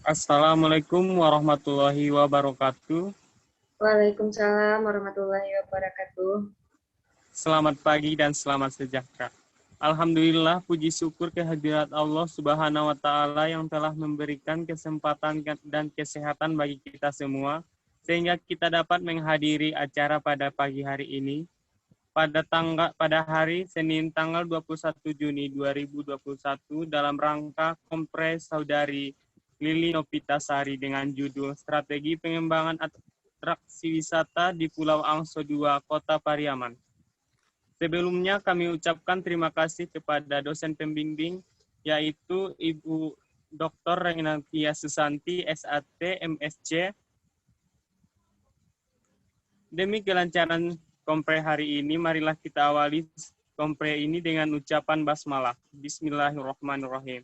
Assalamualaikum warahmatullahi wabarakatuh. Waalaikumsalam warahmatullahi wabarakatuh. Selamat pagi dan selamat sejahtera. Alhamdulillah, puji syukur kehadirat Allah Subhanahu wa Ta'ala yang telah memberikan kesempatan dan kesehatan bagi kita semua, sehingga kita dapat menghadiri acara pada pagi hari ini, pada hari Senin tanggal 21 Juni 2021 dalam rangka Kompres Saudari Lili Nopitasari dengan judul Strategi Pengembangan Atraksi Wisata di Pulau Angso II, Kota Pariaman. Sebelumnya kami ucapkan terima kasih kepada dosen pembimbing, yaitu Ibu Dr. Renatia Susanti, SAT, MSc. Demi kelancaran kompre hari ini, marilah kita awali kompre ini dengan ucapan basmalah. Bismillahirrahmanirrahim.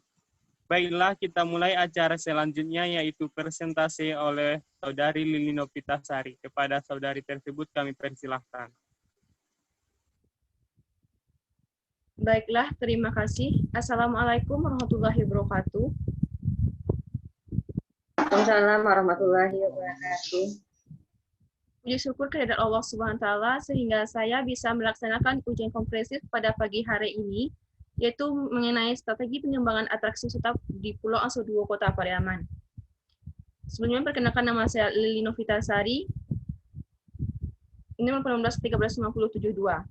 Baiklah, kita mulai acara selanjutnya, yaitu presentasi oleh Saudari Lili Nopitasari. Kepada saudari tersebut kami persilahkan. Baiklah, terima kasih. Assalamualaikum warahmatullahi wabarakatuh. Waalaikumsalam warahmatullahi wabarakatuh. Puji syukur kehadirat Allah Subhanahu wa Ta'ala sehingga saya bisa melaksanakan ujian komprehensif pada pagi hari ini, yaitu mengenai strategi pengembangan atraksi wisata di Pulau Angso II, Kota Pariaman. Sebelumnya perkenalkan, nama saya Lili Novitasari. Ini 19135072.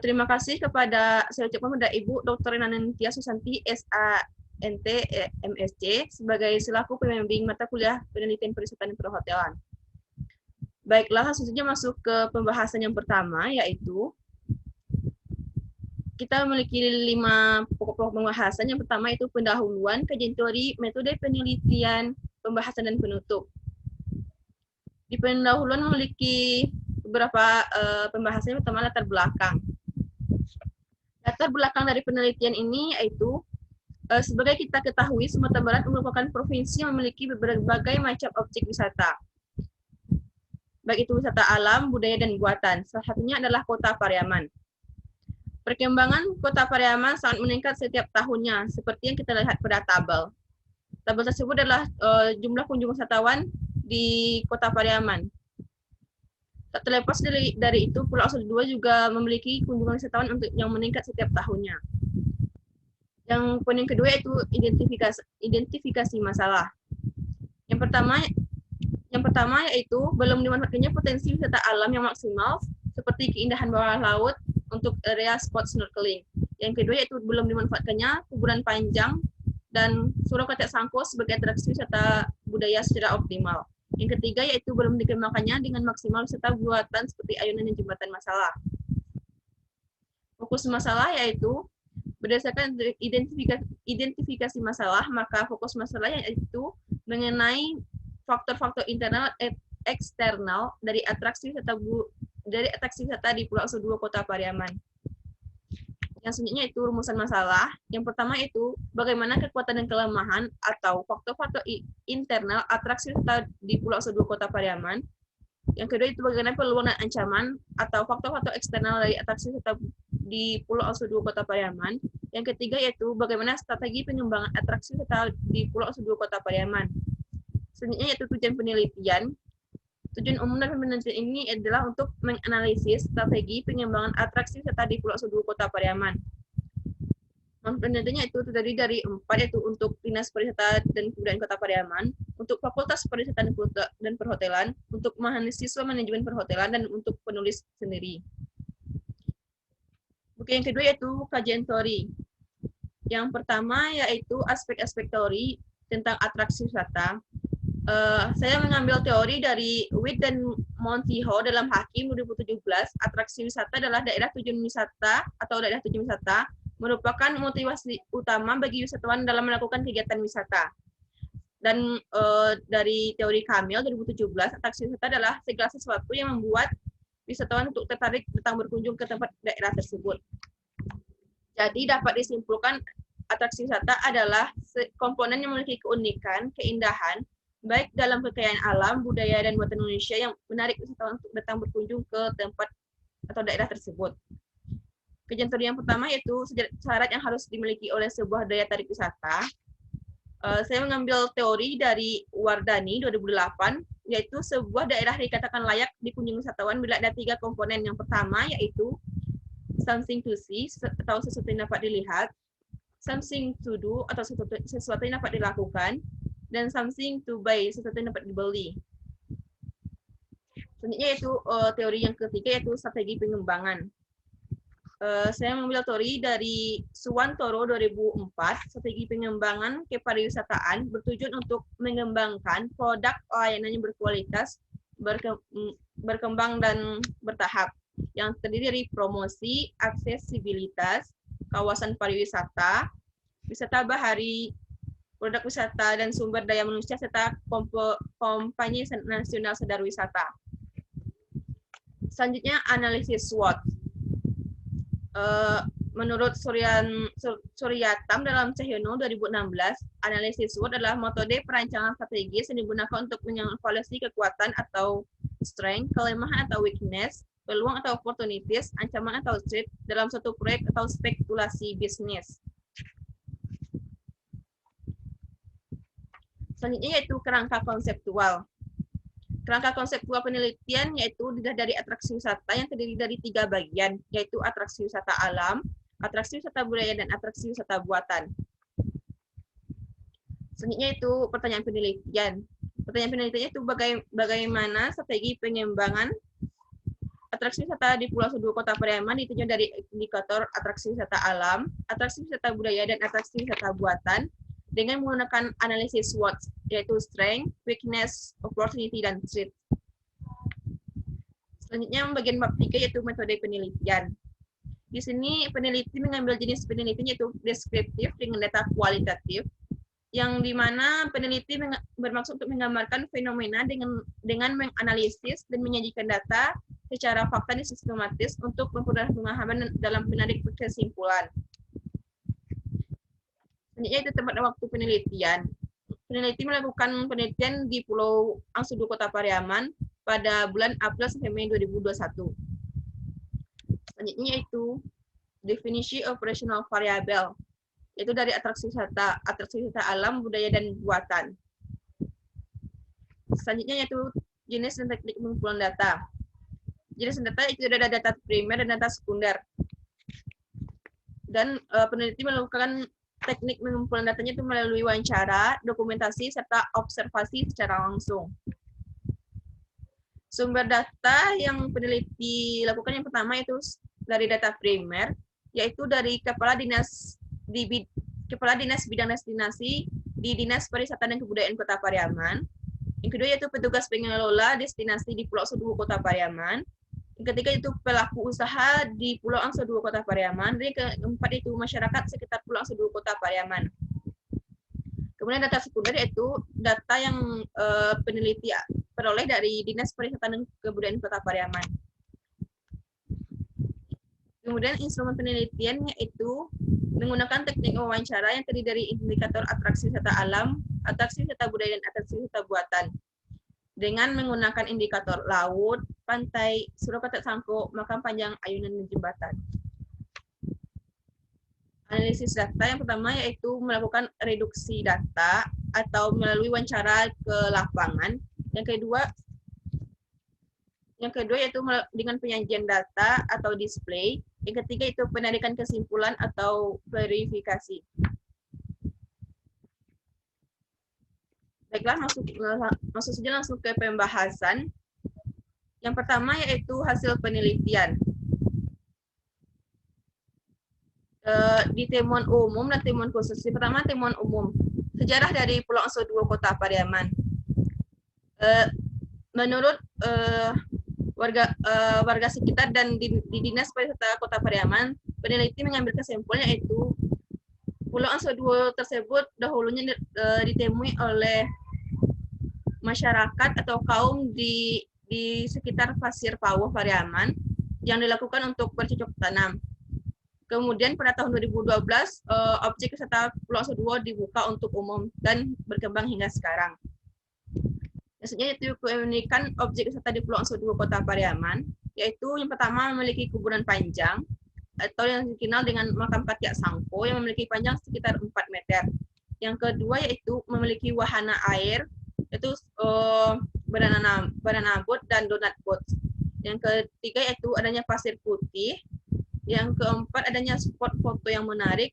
Terima kasih kepada saya ucapkan kepada Ibu Dr. Renatia Susanti, SANT, MSc, sebagai selaku pembimbing mata kuliah penelitian pariwisata dan perhotelan. Baiklah, langsung saja masuk ke pembahasan yang pertama, yaitu kita memiliki 5 pokok pembahasan. Yang pertama itu pendahuluan, kajian teori, metode penelitian, pembahasan, dan penutup. Di pendahuluan memiliki beberapa pembahasan. Yang pertama, latar belakang. Latar belakang dari penelitian ini yaitu sebagai kita ketahui, Sumatera Barat merupakan provinsi yang memiliki berbagai macam objek wisata. Baik itu wisata alam, budaya, dan buatan. Salah satunya adalah Kota Pariaman. Perkembangan Kota Pariaman sangat meningkat setiap tahunnya, seperti yang kita lihat pada tabel. Tabel tersebut adalah jumlah kunjungan wisatawan di Kota Pariaman. Tak terlepas dari itu, Pulau Angso II juga memiliki kunjungan wisatawan yang meningkat setiap tahunnya. Yang poin yang kedua yaitu identifikasi masalah. Yang pertama yaitu belum dimanfaatkannya potensi wisata alam yang maksimal seperti keindahan bawah laut untuk area spot snorkeling. Yang kedua yaitu belum dimanfaatkannya kuburan panjang dan Surau Ketek Sangko sebagai atraksi wisata budaya secara optimal. Yang ketiga yaitu belum dikembangkannya dengan maksimal wisata buatan seperti ayunan dan jembatan masalah. Fokus masalah yaitu berdasarkan identifikasi masalah, maka fokus masalah yaitu mengenai faktor-faktor internal eksternal dari atraksi wisata di Pulau Angso II, Kota Pariaman. Yang selanjutnya itu rumusan masalah. Yang pertama itu bagaimana kekuatan dan kelemahan atau faktor-faktor internal atraksi wisata di Pulau Angso II, Kota Pariaman. Yang kedua itu bagaimana peluang dan ancaman atau faktor-faktor eksternal dari atraksi wisata di Pulau Angso II, Kota Pariaman. Yang ketiga yaitu bagaimana strategi pengembangan atraksi wisata di Pulau Angso II, Kota Pariaman. Selanjutnya yaitu tujuan penelitian. Tujuan umum dari penelitian ini adalah untuk menganalisis strategi pengembangan atraksi wisata di Pulau Angso II, Kota Pariaman. Penelitiannya itu terdiri dari 4, yaitu untuk Dinas Pariwisata dan Kebudayaan Kota Pariaman, untuk Fakultas Pariwisata dan Perhotelan, untuk mahasiswa manajemen perhotelan, dan untuk penulis sendiri. Buku yang kedua yaitu kajian teori. Yang pertama yaitu aspek-aspek teori tentang atraksi wisata. Saya mengambil teori dari Witt dan Montijo dalam Hakim 2017. Atraksi wisata adalah daerah tujuan wisata atau daerah tujuan wisata merupakan motivasi utama bagi wisatawan dalam melakukan kegiatan wisata. Dan dari teori Kamil 2017, atraksi wisata adalah segala sesuatu yang membuat wisatawan untuk tertarik datang berkunjung ke tempat daerah tersebut. Jadi dapat disimpulkan atraksi wisata adalah komponen yang memiliki keunikan, keindahan, baik dalam kekayaan alam, budaya, dan buatan Indonesia yang menarik wisatawan untuk datang berkunjung ke tempat atau daerah tersebut. Kajian teori yang pertama yaitu syarat yang harus dimiliki oleh sebuah daya tarik wisata. Saya mengambil teori dari Wardani 2008, yaitu sebuah daerah dikatakan layak dikunjungi wisatawan bila ada 3 komponen. Yang pertama yaitu something to see atau sesuatu yang dapat dilihat, something to do atau sesuatu yang dapat dilakukan, dan something to buy, sesuatu yang dapat dibeli. Selanjutnya yaitu teori yang ketiga yaitu strategi pengembangan. Saya mengambil teori dari Suwantoro 2004, strategi pengembangan kepariwisataan bertujuan untuk mengembangkan produk layanan yang berkualitas, berkembang dan bertahap, yang terdiri dari promosi, aksesibilitas, kawasan pariwisata, wisata bahari, produk wisata dan sumber daya manusia, serta kampanye nasional sadar wisata. Selanjutnya analisis SWOT. Menurut Suryatam dalam Cahyono 2016, analisis SWOT adalah metode perancangan strategis yang digunakan untuk mengevaluasi kekuatan atau strength, kelemahan atau weakness, peluang atau opportunities, ancaman atau threat dalam suatu proyek atau spekulasi bisnis. Selanjutnya yaitu kerangka konseptual. Kerangka konseptual penelitian yaitu dari atraksi wisata yang terdiri dari 3 bagian, yaitu atraksi wisata alam, atraksi wisata budaya, dan atraksi wisata buatan. Selanjutnya itu pertanyaan penelitian. Pertanyaan penelitiannya itu bagaimana strategi pengembangan atraksi wisata di Pulau Seduo Kota Pariaman ditinjau dari indikator atraksi wisata alam, atraksi wisata budaya, dan atraksi wisata buatan dengan menggunakan analisis SWOT, yaitu strength, weakness, opportunity, dan threat. Selanjutnya bagian bab 3 yaitu metode penelitian. Di sini peneliti mengambil jenis penelitian yaitu deskriptif dengan data kualitatif, yang dimana peneliti bermaksud untuk menggambarkan fenomena dengan menganalisis dan menyajikan data secara fakta dan sistematis untuk mempermudah pemahaman dalam menarik kesimpulan. Selanjutnya itu tempat dan waktu penelitian. Peneliti melakukan penelitian di Pulau Angsudu Kota Pariaman pada bulan April sampai Mei 2021. Selanjutnya itu definisi operational variable, yaitu dari atraksi wisata alam, budaya, dan buatan. Selanjutnya yaitu jenis dan teknik pengumpulan data. Jenis data itu ada data primer dan data sekunder. Dan peneliti melakukan teknik pengumpulan datanya itu melalui wawancara, dokumentasi, serta observasi secara langsung. Sumber data yang peneliti lakukan yang pertama itu dari data primer, yaitu dari Kepala Dinas Bidang Destinasi di Dinas Pariwisata dan Kebudayaan Kota Pariaman. Yang kedua yaitu petugas pengelola destinasi di Pulau Seduo Kota Pariaman. Yang ketiga itu pelaku usaha di Pulau Angsudu Kota Pariaman. Dan yang keempat itu masyarakat sekitar Pulau Angsudu Kota Pariaman. Kemudian data sekunder yaitu data yang peneliti peroleh dari Dinas Pariwisata dan Kebudayaan Kota Pariaman. Kemudian instrumen penelitian yaitu menggunakan teknik wawancara yang terdiri dari indikator atraksi wisata alam, atraksi wisata budaya, dan atraksi wisata buatan. Dengan menggunakan indikator laut, pantai, Surau Katak Sangko, makam panjang, ayunan, dan jembatan. Analisis data yang pertama yaitu melakukan reduksi data atau melalui wawancara ke lapangan. Yang kedua yaitu dengan penyajian data atau display. Yang ketiga itu penarikan kesimpulan atau verifikasi. Baiklah, masuk saja langsung ke pembahasan. Yang pertama yaitu hasil penelitian. Di temuan umum dan temuan khusus. Yang pertama temuan umum. Sejarah dari Pulau Angsudu Kota Pariaman. Menurut warga sekitar dan di Dinas Pariwisata Kota Pariaman, peneliti mengambil kesimpulan yaitu Pulau Angsudu tersebut dahulunya ditemui oleh masyarakat atau kaum di sekitar Pasir Pawuh Pariaman yang dilakukan untuk bercocok tanam. Kemudian pada tahun 2012 objek wisata Pulau Angsudu dibuka untuk umum dan berkembang hingga sekarang. Maksudnya itu keunikan objek wisata di Pulau Angsudu Kota Pariaman, yaitu yang pertama memiliki kuburan panjang atau yang dikenal dengan makam Katak Sangko yang memiliki panjang sekitar 4 meter. Yang kedua yaitu memiliki wahana air, yaitu banana boat dan donut boat. Yang ketiga yaitu adanya pasir putih. Yang keempat adanya spot foto yang menarik.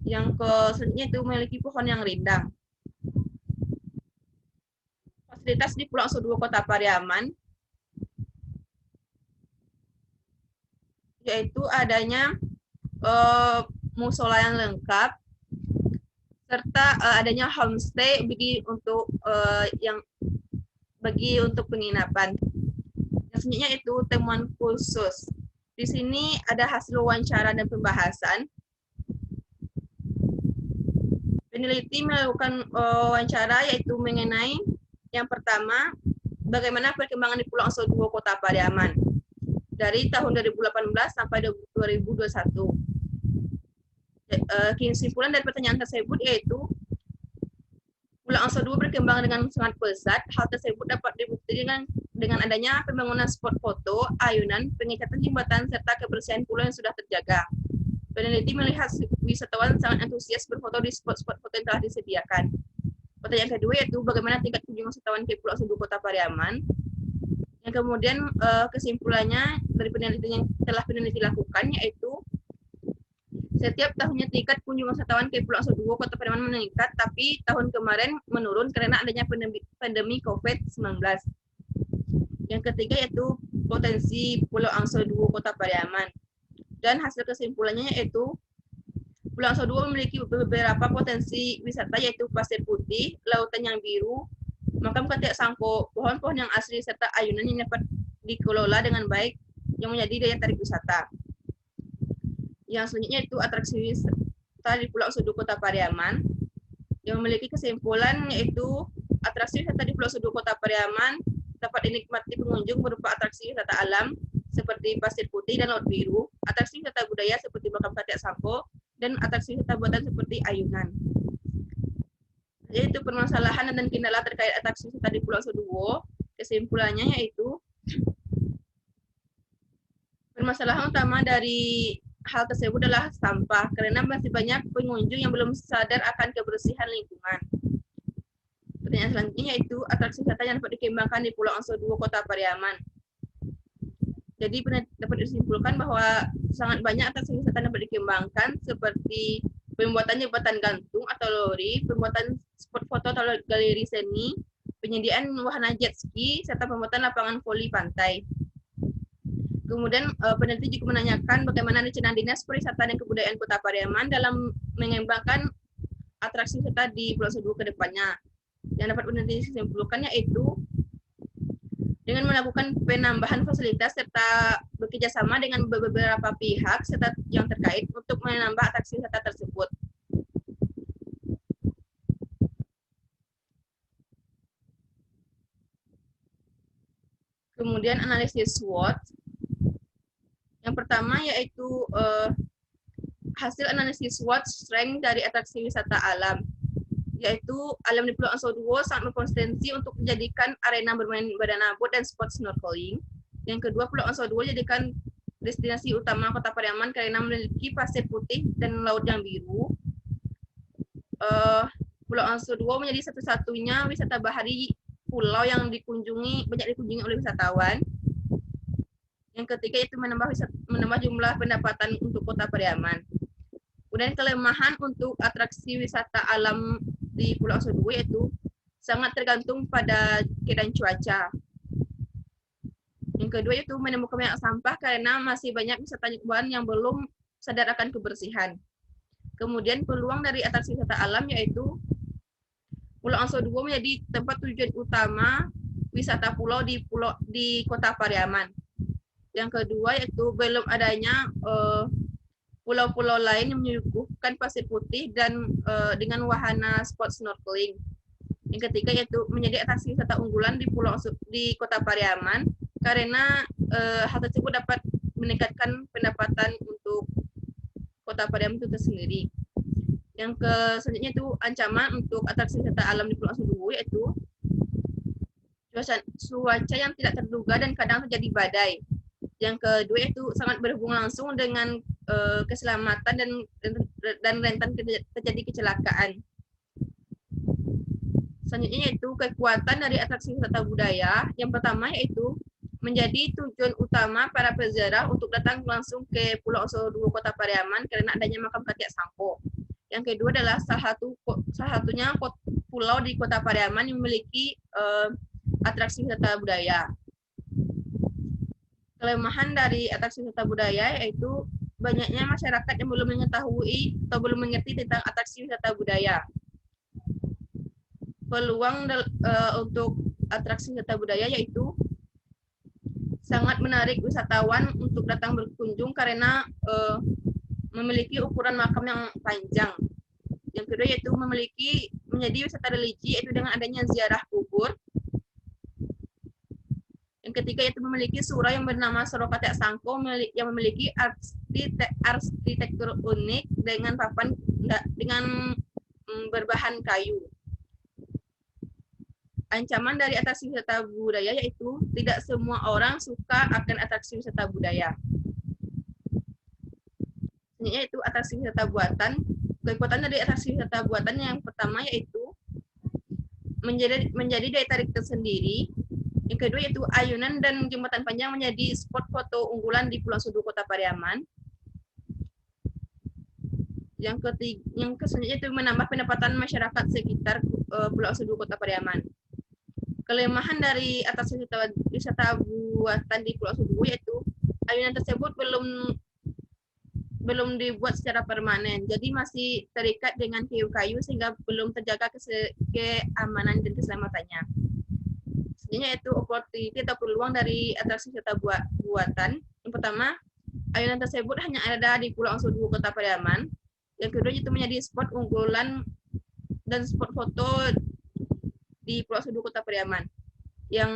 Yang selanjutnya itu memiliki pohon yang rindang. Fasilitas di Pulau Asa II Kota Pariaman yaitu adanya musola yang lengkap, serta adanya homestay bagi untuk penginapan. Yang selanjutnya itu temuan khusus. Di sini ada hasil wawancara dan pembahasan. Peneliti melakukan wawancara yaitu mengenai yang pertama, bagaimana perkembangan di Pulau Asa II Kota Pariaman dari tahun 2018 sampai 2021. Kesimpulan dari pertanyaan tersebut yaitu Pulau Asa II berkembang dengan sangat pesat. Hal tersebut dapat dibuktikan dengan adanya pembangunan spot foto, ayunan, pengecatan jembatan, serta kebersihan pulau yang sudah terjaga. Peneliti melihat wisatawan sangat antusias berfoto di spot-spot foto yang telah disediakan. Pertanyaan kedua yaitu bagaimana tingkat kunjungan wisatawan ke Pulau Asa II Kota Pariaman. Yang kemudian kesimpulannya dari penelitian yang telah peneliti lakukan yaitu setiap tahunnya tingkat kunjungan wisatawan ke Pulau Asa II Kota Pariaman meningkat, tapi tahun kemarin menurun karena adanya pandemi COVID-19. Yang ketiga yaitu potensi Pulau Asa II Kota Pariaman. Dan hasil kesimpulannya yaitu Pulau Asa II memiliki beberapa potensi wisata yaitu pasir putih, lautan yang biru, makam ketiak sangko, pohon-pohon yang asli, serta ayunan yang dapat dikelola dengan baik yang menjadi daya tarik wisata. Yang selanjutnya itu atraksi wisata di Pulau Asa II Kota Pariaman yang memiliki kesimpulan yaitu atraksi wisata di Pulau Asa II Kota Pariaman dapat dinikmati pengunjung berupa atraksi wisata alam seperti pasir putih dan laut biru, atraksi wisata budaya seperti makam ketiak sangko, dan atraksi wisata buatan seperti ayunan. Yaitu permasalahan dan kendala terkait atraksi wisata di Pulau Asa II. Kesimpulannya yaitu permasalahan utama dari hal tersebut adalah sampah, karena masih banyak pengunjung yang belum sadar akan kebersihan lingkungan. Pertanyaan selanjutnya yaitu atraksi wisata yang dapat dikembangkan di Pulau Asa II Kota Pariaman. Jadi dapat disimpulkan bahwa sangat banyak atraksi wisata yang dapat dikembangkan seperti pembuatan jembatan gantung atau lori, pembuatan spot foto atau galeri seni, penyediaan wahana jet ski, serta pembuatan lapangan voli pantai. Kemudian peneliti juga menanyakan bagaimana rencana Dinas Pariwisata dan Kebudayaan Kota Pariaman dalam mengembangkan atraksi wisata di Pulau Asa II ke depannya. Yang dapat peneliti simpulkan yaitu dengan melakukan penambahan fasilitas serta bekerjasama dengan beberapa pihak serta yang terkait untuk menambah atraksi wisata tersebut. Kemudian analisis SWOT. Yang pertama yaitu hasil analisis SWOT strength dari atraksi wisata alam, yaitu alam di Pulau Asa II sangat berpotensi untuk menjadikan arena bermain banana boat dan spot snorkeling. Yang kedua, Pulau Asa II dijadikan destinasi utama Kota Pariaman karena memiliki pasir putih dan laut yang biru. Pulau Asa II menjadi satu-satunya wisata bahari pulau yang banyak dikunjungi oleh wisatawan. Yang ketiga yaitu menambah jumlah pendapatan untuk Kota Pariaman. Kemudian kelemahan untuk atraksi wisata alam di Pulau Asa II yaitu sangat tergantung pada keadaan cuaca. Yang kedua yaitu menemukan banyak sampah karena masih banyak wisatawan yang belum sadar akan kebersihan. Kemudian peluang dari atraksi wisata alam yaitu Pulau Asa II menjadi tempat tujuan utama wisata pulau di Kota Pariaman. Yang kedua yaitu belum adanya pulau-pulau lain yang menyuguhkan pasir putih dan dengan wahana spot snorkeling. Yang ketiga yaitu menjadi atraksi wisata unggulan di Kota Pariaman karena hal tersebut dapat meningkatkan pendapatan untuk Kota Pariaman itu tersendiri. Yang selanjutnya itu ancaman untuk atraksi wisata alam di Pulau Asa II yaitu cuaca yang tidak terduga dan kadang terjadi badai. Yang kedua itu sangat berhubungan langsung dengan keselamatan dan rentan terjadi kecelakaan. Selanjutnya yaitu kekuatan dari atraksi wisata budaya. Yang pertama yaitu menjadi tujuan utama para peziarah untuk datang langsung ke Pulau Oso II Kota Pariaman karena adanya makam Katiak Sangko. Yang kedua adalah salah satunya pulau di Kota Pariaman yang memiliki atraksi wisata budaya. Kelemahan dari atraksi wisata budaya yaitu banyaknya masyarakat yang belum mengetahui atau belum mengerti tentang atraksi wisata budaya. Peluang untuk atraksi wisata budaya yaitu sangat menarik wisatawan untuk datang berkunjung karena memiliki ukuran makam yang panjang. Yang kedua yaitu menjadi wisata religi yaitu dengan adanya ziarah kubur. Yang ketiga yaitu memiliki surau yang bernama Surau Katiak Sangko yang memiliki arsitektur unik dengan papan dengan berbahan kayu. Ancaman dari atraksi wisata budaya yaitu tidak semua orang suka akan atraksi wisata budaya. Selanjutnya yaitu atraksi wisata buatan. Kekuatan dari atraksi wisata buatan yang pertama yaitu menjadi daya tarik tersendiri. Yang kedua yaitu ayunan dan jembatan panjang menjadi spot foto unggulan di Pulau Oso II Kota Pariaman. Yang selanjutnya itu menambah pendapatan masyarakat sekitar Pulau Oso II Kota Pariaman. Kelemahan dari atraksi wisata buatan di Pulau Oso II yaitu ayunan tersebut belum dibuat secara permanen, jadi masih terikat dengan kayu-kayu sehingga belum terjaga keamanan dan keselamatannya. Selanjutnya yaitu opportunity atau peluang dari atraksi wisata buatan. Yang pertama, ayunan tersebut hanya ada di Pulau Oso II Kota Pariaman. Yang kedua itu menjadi spot unggulan dan spot foto di Pulau Oso II Kota Pariaman. Yang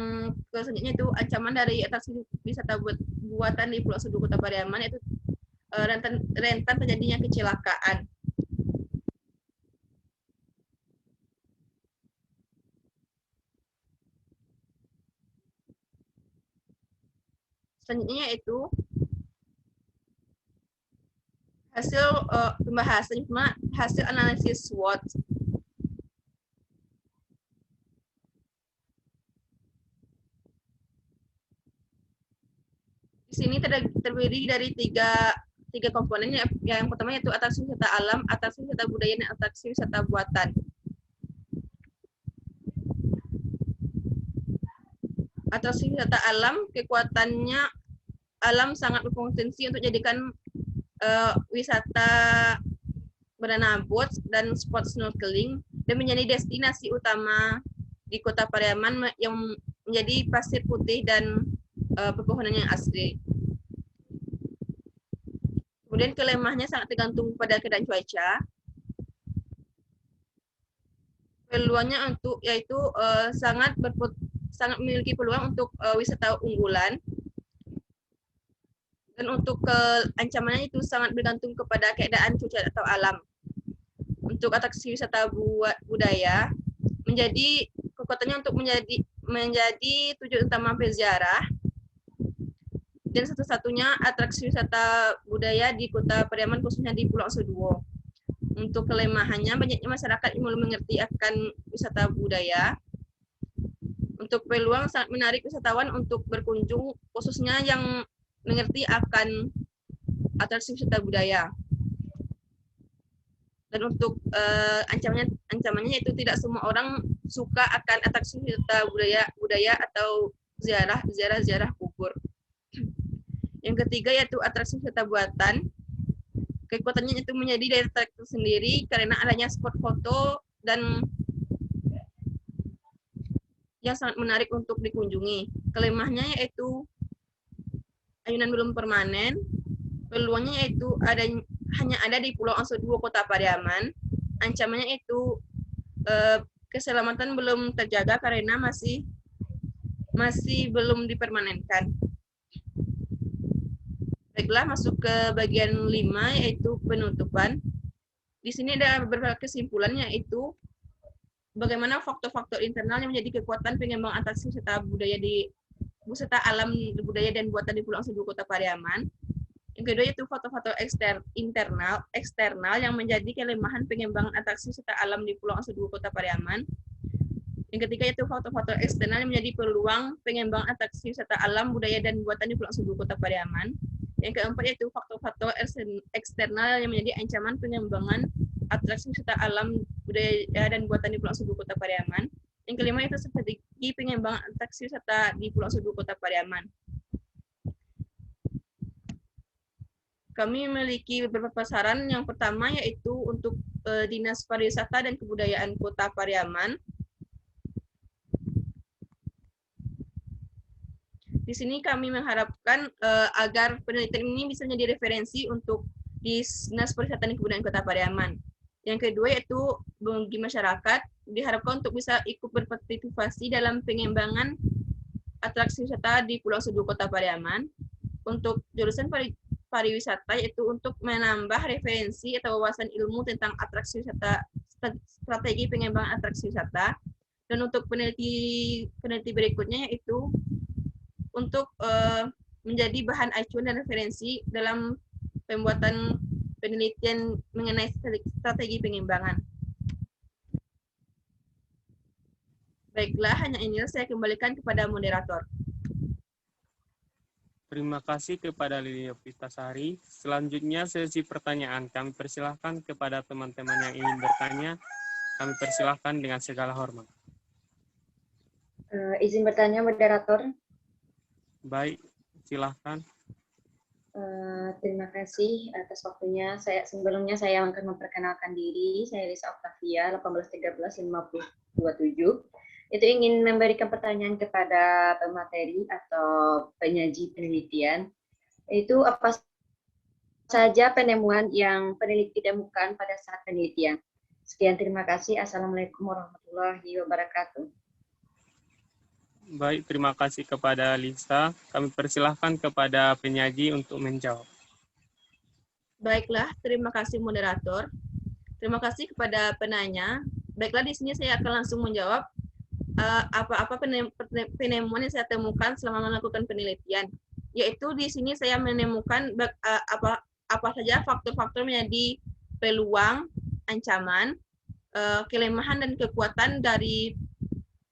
selanjutnya itu ancaman dari atraksi wisata buatan di Pulau Oso II Kota Pariaman yaitu rentan terjadinya kecelakaan. Selanjutnya yaitu hasil pembahasan hasil analisis SWOT. Di sini terdiri dari tiga komponen. Yang pertama yaitu atraksi wisata alam, atraksi wisata budaya, dan atraksi wisata buatan. Atraksi wisata alam, kekuatannya alam sangat berpotensi untuk jadikan wisata banana boat dan spot snorkeling dan menjadi destinasi utama di Kota Pariaman yang menjadi pasir putih dan pepohonan yang asli. Kemudian kelemahannya sangat tergantung pada keadaan cuaca. Peluangnya yaitu sangat memiliki peluang untuk wisata unggulan. Dan untuk ancamannya itu sangat bergantung kepada keadaan cuaca atau alam. Untuk atraksi wisata budaya menjadi kekuatannya untuk menjadi tujuan utama peziarah. Dan satu-satunya atraksi wisata budaya di Kota Pariaman khususnya di Pulau Oso II. Untuk kelemahannya banyaknya masyarakat yang belum mengerti akan wisata budaya. Untuk peluang sangat menarik wisatawan untuk berkunjung khususnya yang mengerti akan atraksi wisata budaya. Dan untuk ancamannya itu tidak semua orang suka akan atraksi wisata budaya atau ziarah kubur. Yang ketiga yaitu atraksi wisata buatan. Kekuatannya itu menjadi daya tarik tersendiri karena adanya spot foto dan yang sangat menarik untuk dikunjungi. Kelemahannya yaitu ayunan belum permanen. Peluangnya yaitu hanya ada di Pulau Oso II Kota Pariaman. Ancamannya itu keselamatan belum terjaga karena masih belum dipermanenkan. Baiklah, masuk ke bagian 5 yaitu penutupan. Di sini ada beberapa kesimpulan yaitu bagaimana faktor-faktor internal yang menjadi kekuatan pengembang atraksi wisata alam budaya dan buatan di Pulau Oso II Kota Pariaman. Yang kedua yaitu faktor-faktor eksternal yang menjadi kelemahan pengembangan atraksi serta alam di Pulau Angsa II Kota Pariaman. Yang ketiga yaitu faktor-faktor eksternal yang menjadi peluang pengembangan atraksi serta alam, budaya, dan buatan di Pulau Angsa II Kota Pariaman. Yang keempat yaitu faktor-faktor eksternal yang menjadi ancaman pengembangan atraksi serta alam, budaya, dan buatan di Pulau Angsa II Kota Pariaman. Yang kelima yaitu strategi pengembangan atraksi serta di Pulau Angsa II Kota Pariaman. Kami memiliki beberapa saran. Yang pertama yaitu untuk Dinas Pariwisata dan Kebudayaan Kota Pariaman. Di sini kami mengharapkan agar penelitian ini bisa menjadi referensi untuk Dinas Pariwisata dan Kebudayaan Kota Pariaman. Yang kedua yaitu bagi masyarakat diharapkan untuk bisa ikut berpartisipasi dalam pengembangan atraksi wisata di Pulau Angsa II Kota Pariaman. Untuk jurusan pariwisata yaitu untuk menambah referensi atau wawasan ilmu tentang atraksi wisata, strategi pengembangan atraksi wisata. Dan untuk peneliti berikutnya yaitu untuk menjadi bahan acuan dan referensi dalam pembuatan penelitian mengenai strategi pengembangan. Baiklah, hanya inilah saya kembalikan kepada moderator. Terima kasih kepada Lilia Pitasari. Selanjutnya sesi pertanyaan. Kami persilahkan kepada teman-teman yang ingin bertanya. Kami persilahkan dengan segala hormat. Izin bertanya, moderator. Baik, silahkan. Terima kasih atas waktunya. Sebelumnya saya akan memperkenalkan diri. Saya Lisa Octavia, 1813-5027. Itu ingin memberikan pertanyaan kepada pemateri atau penyaji penelitian. Itu apa saja penemuan yang peneliti temukan pada saat penelitian? Sekian, terima kasih. Assalamualaikum warahmatullahi wabarakatuh. Baik, terima kasih kepada Lisa. Kami persilahkan kepada penyaji untuk menjawab. Baiklah, terima kasih moderator. Terima kasih kepada penanya. Baiklah, di sini saya akan langsung menjawab apa-apa penemuan yang saya temukan selama melakukan penelitian. Yaitu di sini saya menemukan apa saja faktor-faktor menjadi peluang, ancaman, kelemahan dan kekuatan dari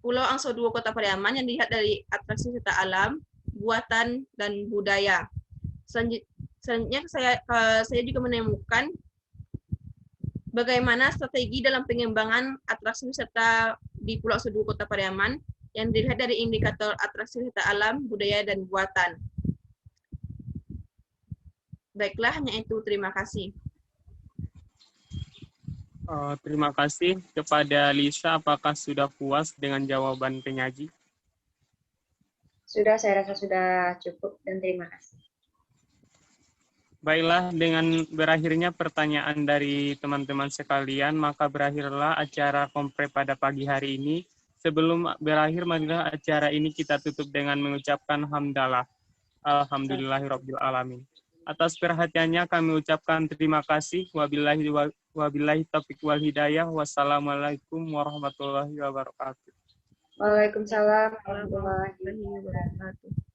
Pulau Angsa II Kota Pariaman yang dilihat dari atraksi wisata alam, buatan, dan budaya. Selanjutnya saya juga menemukan bagaimana strategi dalam pengembangan atraksi wisata di Pulau Angsa II Kota Pariaman yang dilihat dari indikator atraksi wisata alam, budaya, dan buatan. Baiklah, hanya itu. Terima kasih. Terima kasih kepada Lisa. Apakah sudah puas dengan jawaban penyaji? Sudah, saya rasa sudah cukup dan terima kasih. Baiklah, dengan berakhirnya pertanyaan dari teman-teman sekalian, maka berakhirlah acara Kompre pada pagi hari ini. Sebelum berakhir, marilah acara ini kita tutup dengan mengucapkan hamdalah. Alhamdulillahirabbil alamin. Atas perhatiannya kami ucapkan terima kasih. Wabillahi taufiq wal hidayah. Wassalamualaikum warahmatullahi wabarakatuh. Waalaikumsalam warahmatullahi wabarakatuh.